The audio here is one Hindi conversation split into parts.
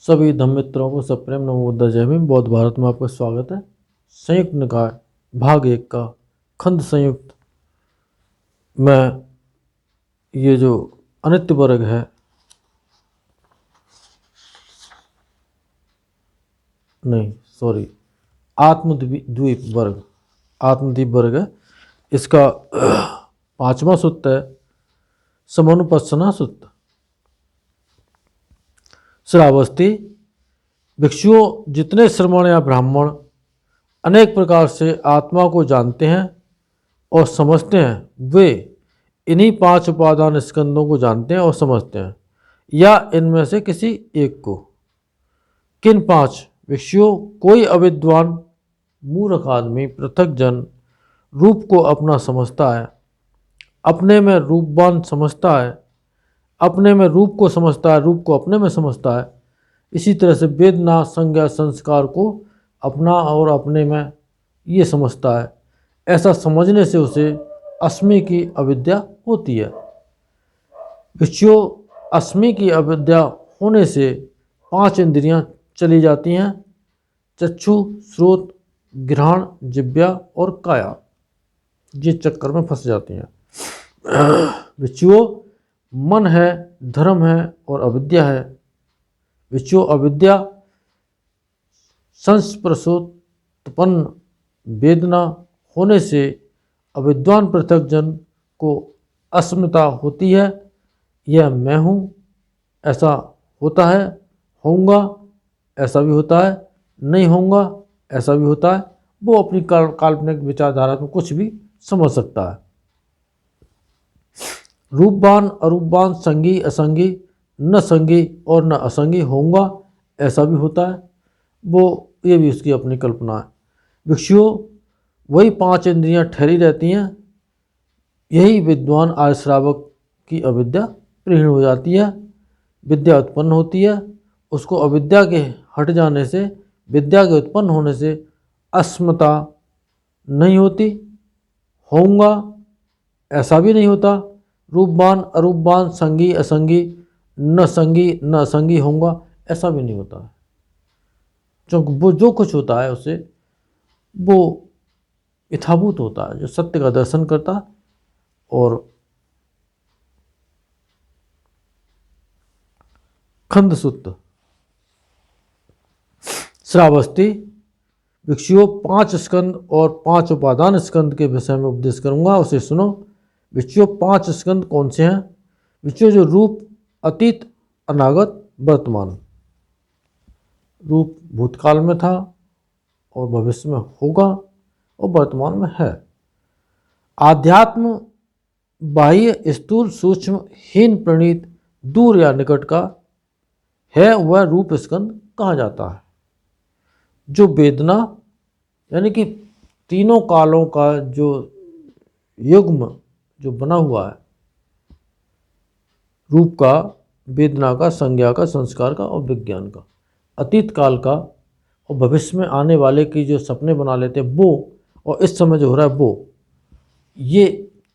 सभी धम्म मित्रों को सप्रेम नमो बुद्धा जय भीम। बौद्ध भारत में आपका स्वागत है। संयुक्त निकाय भाग 1 का खंड संयुक्त में ये जो अनित्य वर्ग है, नहीं सॉरी आत्मद्वीप वर्ग, आत्मद्वीप वर्ग है, इसका 5वां सूत्र है समानुपස්සना सूत्र। श्रावस्ती, भिक्षुओं जितने श्रमण या ब्राह्मण अनेक प्रकार से आत्मा को जानते हैं और समझते हैं, वे इन्हीं 5 उपादान स्कंदों को जानते हैं और समझते हैं, या इनमें से किसी एक को। किन 5 भिक्षुओं? कोई अविद्वान मूर्ख आदमी पृथक जन रूप को अपना समझता है, अपने में रूपवान समझता है, अपने में रूप को समझता है, रूप को अपने में समझता है। इसी तरह से वेदना संज्ञा संस्कार को अपना और अपने में ये समझता है। ऐसा समझने से उसे अस्मि की अविद्या होती है। भिक्षुओं, अस्मि की अविद्या होने से 5 इंद्रियां चली जाती हैं, चक्षु, श्रोत, घ्राण, जिह्वा और काया। ये चक्कर में फंस जाती हैं। भिक्षुओं, मन है, धर्म है और अविद्या है। भिक्षुओं, अविद्या संस्पर्शोत्पन्न वेदना होने से अविद्वान पृथक जन को अस्मिता होती है। यह मैं हूँ, ऐसा होता है, होऊंगा ऐसा भी होता है, नहीं होऊंगा ऐसा भी होता है। वो अपनी काल्पनिक विचारधारा में कुछ भी समझ सकता है। रूपवान अरूपवान, संगी असंगी, न संगी और न असंगी होऊंगा ऐसा भी होता है। वो ये भी उसकी अपनी कल्पना है। भिक्षुओं, वही 5 इंद्रियां ठहरी रहती हैं। यही विद्वान आर्य श्रावक की अविद्या प्रीण हो जाती है, विद्या उत्पन्न होती है। उसको अविद्या के हट जाने से, विद्या के उत्पन्न होने से अस्मता नहीं होती, होऊंगा ऐसा भी नहीं होता। रूपवान अरूपवान, संगी असंगी, न संगी न असंगी होऊंगा ऐसा भी नहीं होता है। वो जो कुछ होता है उसे वो यथाभूत होता है, जो सत्य का दर्शन करता है। और खंड सूत्र। श्रावस्ती, भिक्षुओं 5 स्कंद और 5 उपादान स्कंद के विषय में उपदेश करूंगा, उसे सुनो। भिक्षुओं, 5 स्कंद कौन से हैं? भिक्षुओं, जो रूप, अतीत, अनागत, वर्तमान। रूप भूतकाल में था और भविष्य में होगा और वर्तमान में है। आध्यात्म बाह्य स्थूल सूक्ष्म हीन प्रणीत दूर या निकट का है, वह रूप स्कंद कहा जाता है। जो वेदना यानी कि तीनों कालों का जो युग्म जो बना हुआ है, रूप का, वेदना का, संज्ञा का, संस्कार का और विज्ञान का, अतीत काल का और भविष्य में आने वाले की जो सपने बना लेते हैं वो, और इस समय जो हो रहा है वो, ये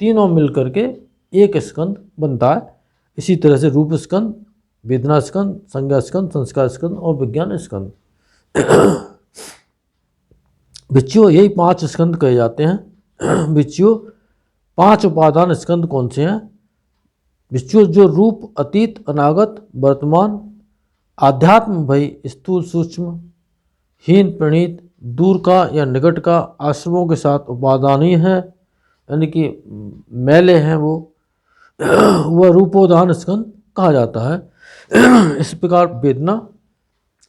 तीनों मिलकर के एक स्कंद बनता है। इसी तरह से रूप स्कंद, वेदना स्कंद, संज्ञा स्कंद, संस्कार स्कंद और विज्ञान स्कंद। भिक्षुओं, यही 5 स्कंद कहे जाते हैं। भिक्षुओं, 5 उपादान स्कंद कौन से हैं? भिक्षुओं, जो रूप, अतीत, अनागत, वर्तमान, आध्यात्म भई स्थूल सूक्ष्म हीन प्रणीत दूर का या निकट का आश्रमों के साथ उपादानी है, यानी कि मैले हैं वो, वह रूपोदान स्कंद कहा जाता है। इस प्रकार वेदना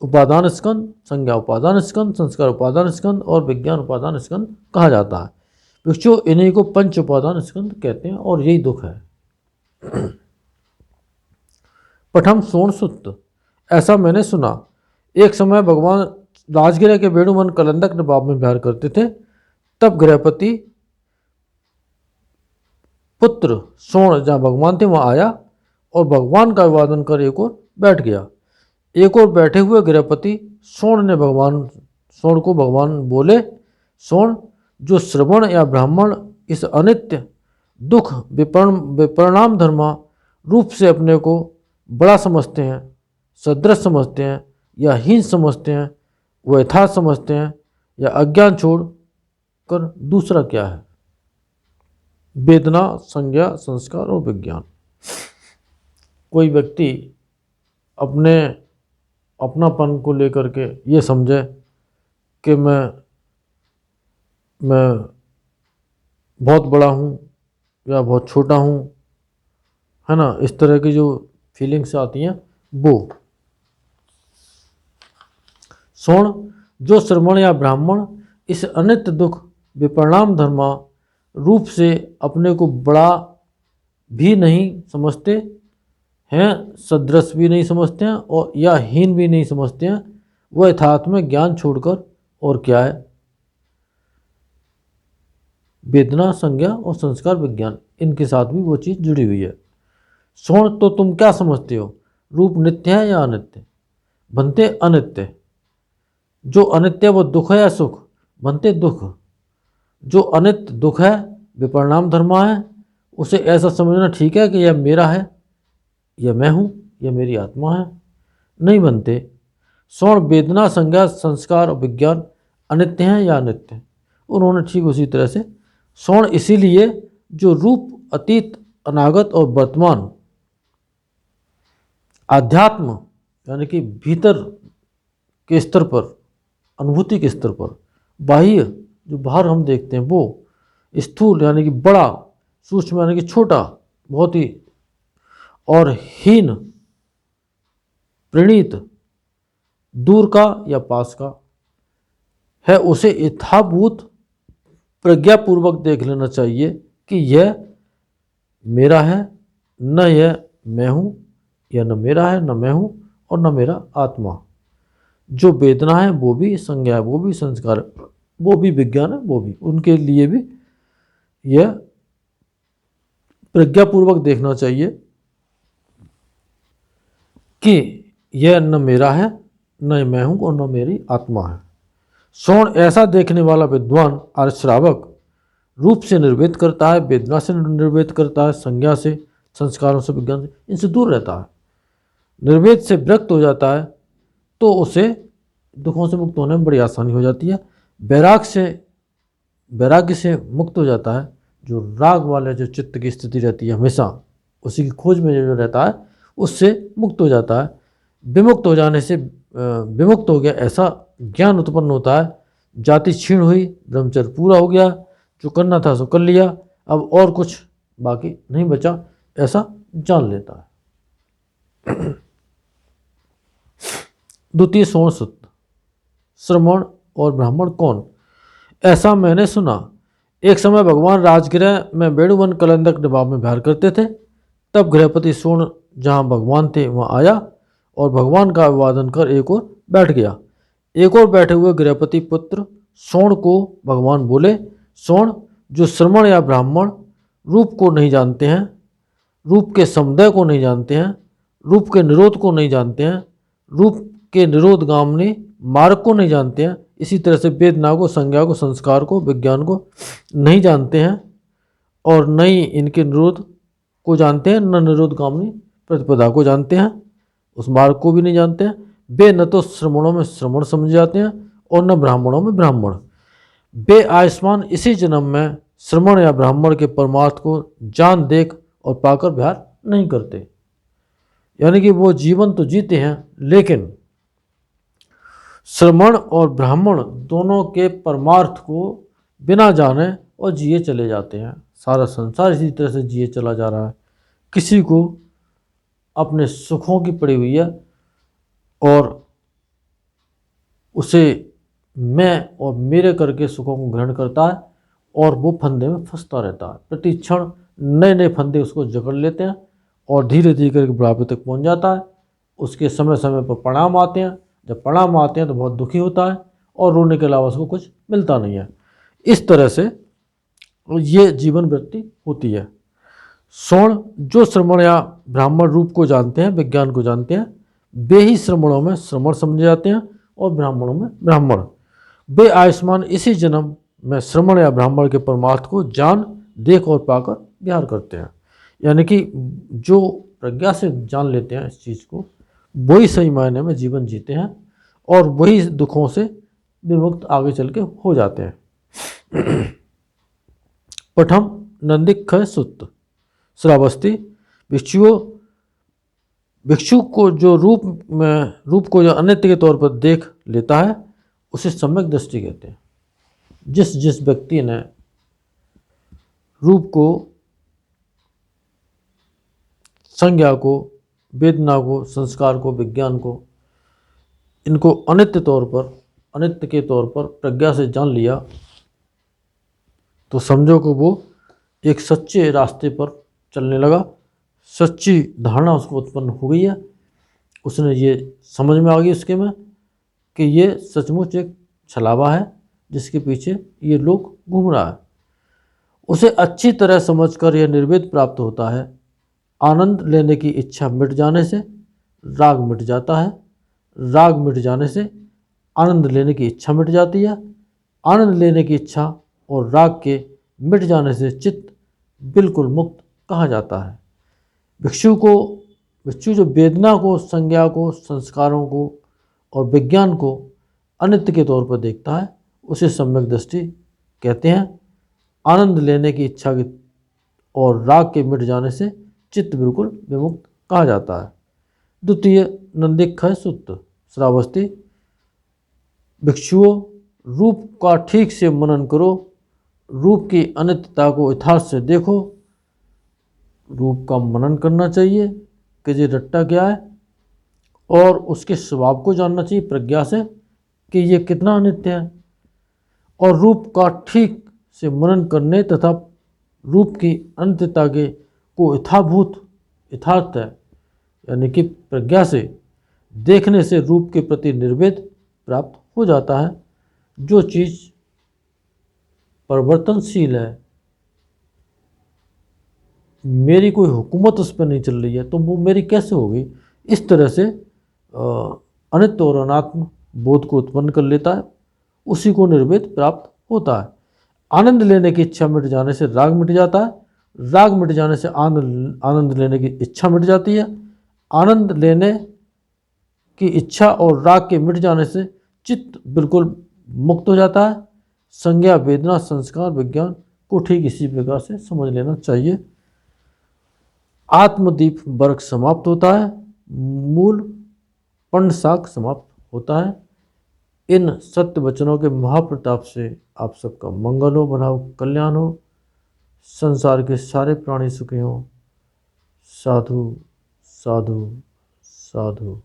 उपादान स्कंद, संज्ञा उपादान स्कंद, संस्कार उपादान स्कंद और विज्ञान उपादान स्कंद कहा जाता है। भिक्षुओं, इन्हीं को पंच उपादान स्कंद कहते हैं और यही दुख है। पठम सोण सूत्र। ऐसा मैंने सुना, एक समय भगवान राजगिरा के वेणुवन कलंदक नवाब में विहार करते थे। तब गृहपति पुत्र सोण जहाँ भगवान थे वहाँ आया और भगवान का अभिवादन कर एक ओर बैठ गया। एक ओर बैठे हुए गृहपति सोण को भगवान बोले, सोण, जो श्रवण या ब्राह्मण इस अनित्य दुख विपरिणाम धर्मा रूप से अपने को बड़ा समझते हैं, सदृश समझते हैं, या हीन समझते हैं, वो यथार्थ समझते हैं, या अज्ञान छोड़ कर दूसरा क्या है? वेदना, संज्ञा, संस्कार और विज्ञान। कोई व्यक्ति अपने अपनापन को लेकर के ये समझे कि मैं बहुत बड़ा हूँ या बहुत छोटा हूँ, है ना, इस तरह की जो फीलिंग्स आती हैं वो। स्वर्ण, जो श्रमण या ब्राह्मण इस अनित्य दुख विपरिणाम धर्मा रूप से अपने को बड़ा भी नहीं समझते हैं, सदृश भी नहीं समझते हैं और या हीन भी नहीं समझते हैं, वह यथार्थ में ज्ञान छोड़कर और क्या है? वेदना, संज्ञा और संस्कार, विज्ञान, इनके साथ भी वो चीज़ जुड़ी हुई है। स्वर्ण, तो तुम क्या समझते हो? रूप नित्य है या अनित्य? बनते अनित्य। जो अनित्य वो दुख है या सुख? बनते दुख। जो अनित्य दुख है, विपरिणाम धर्मा है, उसे ऐसा समझना ठीक है कि यह मेरा है, यह मैं हूँ, यह मेरी आत्मा है? नहीं बनते। स्वर्ण, वेदना, संज्ञा, संस्कार और विज्ञान अनित्य हैं या अनित्य? उन्होंने ठीक उसी तरह से स्वर्ण इसीलिए जो रूप, अतीत, अनागत और वर्तमान, आध्यात्म यानी कि भीतर के स्तर पर, अनुभूति के स्तर पर, बाह्य जो बाहर हम देखते हैं वो, स्थूल यानी कि बड़ा, सूक्ष्म यानी कि छोटा बहुत ही, और हीन, प्रणीत, दूर का या पास का है, उसे यथाभूत प्रज्ञापूर्वक देख लेना चाहिए कि यह मेरा है, न यह मैं हूँ, यह न मेरा है, न मैं हूँ और न मेरा आत्मा। जो वेदना है वो भी संज्ञा है, वो भी संस्कार है, वो भी विज्ञान है, वो भी, उनके लिए भी यह प्रज्ञापूर्वक देखना चाहिए कि यह न मेरा है, न मैं हूँ और न मेरी आत्मा है। स्वर्ण, ऐसा देखने वाला विद्वान और श्रावक रूप से निर्वेद करता है, वेदना से निर्वेद करता है, संज्ञा से, संस्कारों से, विज्ञान से, इनसे दूर रहता है, निर्वेद से विरक्त हो जाता है, तो उसे दुखों से मुक्त होने में बड़ी आसानी हो जाती है। वैराग्य से मुक्त हो जाता है, जो राग वाले जो चित्त की स्थिति रहती है हमेशा उसी की खोज में जो रहता है उससे मुक्त हो जाता है। विमुक्त हो जाने से विमुक्त हो गया ऐसा ज्ञान उत्पन्न होता है, जाति क्षीण हुई, ब्रह्मचर्य पूरा हो गया, जो करना था सो कर लिया, अब और कुछ बाकी नहीं बचा, ऐसा जान लेता है। द्वितीय स्वर्ण सूत्र। श्रमण और ब्राह्मण कौन? ऐसा मैंने सुना, एक समय भगवान राजगृह में वेणुवन कलंदक निभाव में विहार करते थे। तब गृहपति स्वर्ण जहाँ भगवान थे वहाँ आया और भगवान का अभिवादन कर एक ओर बैठ गया। एक और बैठे हुए गृहपति पुत्र स्वर्ण को भगवान बोले, स्वर्ण, जो श्रमण या ब्राह्मण रूप को नहीं जानते हैं, रूप के समुदय को नहीं जानते हैं, रूप के निरोध को नहीं जानते हैं, रूप के निरोधगामिनी मार्ग को नहीं जानते हैं, इसी तरह से वेदना को, संज्ञा को, संस्कार को, विज्ञान को नहीं जानते हैं और न ही इनके निरोध को जानते हैं, न निरोधगामिनी प्रतिपदा को जानते हैं, उस मार्ग को भी नहीं जानते हैं, वे न तो श्रमणों में श्रमण समझ जाते हैं और न ब्राह्मणों में ब्राह्मण। वे आयुष्मान इसी जन्म में श्रमण या ब्राह्मण के परमार्थ को जान, देख और पाकर विहार नहीं करते। यानी कि वो जीवन तो जीते हैं लेकिन श्रमण और ब्राह्मण दोनों के परमार्थ को बिना जाने और जिए चले जाते हैं। सारा संसार इसी तरह से जिए चला जा रहा है। किसी को अपने सुखों की पड़ी हुई है और उसे मैं और मेरे करके सुखों को ग्रहण करता है और वो फंदे में फंसता रहता है। प्रति क्षण नए नए फंदे उसको जकड़ लेते हैं और धीरे धीरे करके बुढ़ापे तक पहुंच जाता है। उसके समय समय पर परिणाम आते हैं, जब परिणाम आते हैं तो बहुत दुखी होता है और रोने के अलावा उसको कुछ मिलता नहीं है। इस तरह से ये जीवन वृत्ति होती है। स्वर्ण, जो श्रमण या ब्राह्मण रूप को जानते हैं, विज्ञान को जानते हैं, वे ही श्रमणों में श्रमण समझे जाते हैं और ब्राह्मणों में ब्राह्मण। वे आयुष्मान इसी जन्म में श्रमण या ब्राह्मण के परमार्थ को जान, देख और पाकर विहार करते हैं। यानी कि जो प्रज्ञा से जान लेते हैं इस चीज़ को, वही सही मायने में जीवन जीते हैं और वही दुखों से विमुक्त आगे चल के हो जाते हैं। पठम नंदिक्ष सुत्त श्रावस्ती। भिक्षु को जो रूप को जो अनित्य के तौर पर देख लेता है उसे सम्यक दृष्टि कहते हैं। जिस व्यक्ति ने रूप को, संज्ञा को, वेदना को, संस्कार को, विज्ञान को, इनको अनित्य के तौर पर प्रज्ञा से जान लिया, तो समझो कि वो एक सच्चे रास्ते पर चलने लगा। सच्ची धारणा उसको उत्पन्न हो गई है। उसने ये समझ में आ गई उसके में कि ये सचमुच एक छलावा है जिसके पीछे ये लोग घूम रहा है। उसे अच्छी तरह समझकर यह निर्वेद प्राप्त होता है। आनंद लेने की इच्छा मिट जाने से राग मिट जाता है। राग मिट जाने से आनंद लेने की इच्छा मिट जाती है। आनंद लेने की इच्छा और राग के मिट जाने से चित्त बिल्कुल मुक्त कहा जाता है। भिक्षु जो वेदना को, संज्ञा को, संस्कारों को और विज्ञान को अनित्य के तौर पर देखता है उसे सम्यक दृष्टि कहते हैं। आनंद लेने की इच्छा की और राग के मिट जाने से चित्त बिल्कुल विमुक्त कहा जाता है। द्वितीय नंदिक्ष सुत्त श्रावस्ती। भिक्षुओं, रूप का ठीक से मनन करो। रूप की अनित्यता को यथार्थ से देखो। रूप का मनन करना चाहिए कि ये रट्टा क्या है, और उसके स्वभाव को जानना चाहिए प्रज्ञा से कि ये कितना अनित्य है। और रूप का ठीक से मनन करने तथा रूप की अनित्यता के को यथार्थ है यानी कि प्रज्ञा से देखने से रूप के प्रति निर्वेद प्राप्त हो जाता है। जो चीज़ परिवर्तनशील है, मेरी कोई हुकूमत उस पर नहीं चल रही है, तो वो मेरी कैसे होगी। इस तरह से अनित्य और अनात्म बोध को उत्पन्न कर लेता है, उसी को निर्वेद प्राप्त होता है। आनंद लेने की इच्छा मिट जाने से राग मिट जाता है। राग मिट जाने से आनंद लेने की इच्छा मिट जाती है। आनंद लेने की इच्छा और राग के मिट जाने से चित्त बिल्कुल मुक्त हो जाता है। संज्ञा, वेदना, संस्कार, विज्ञान को ठीक इसी प्रकार से समझ लेना चाहिए। आत्मदीप वर्ग समाप्त होता है। मूल पंड शाक समाप्त होता है। इन सत्य वचनों के महाप्रताप से आप सबका मंगल हो, भला हो, कल्याण हो, संसार के सारे प्राणी सुखी हों। साधु साधु साधु।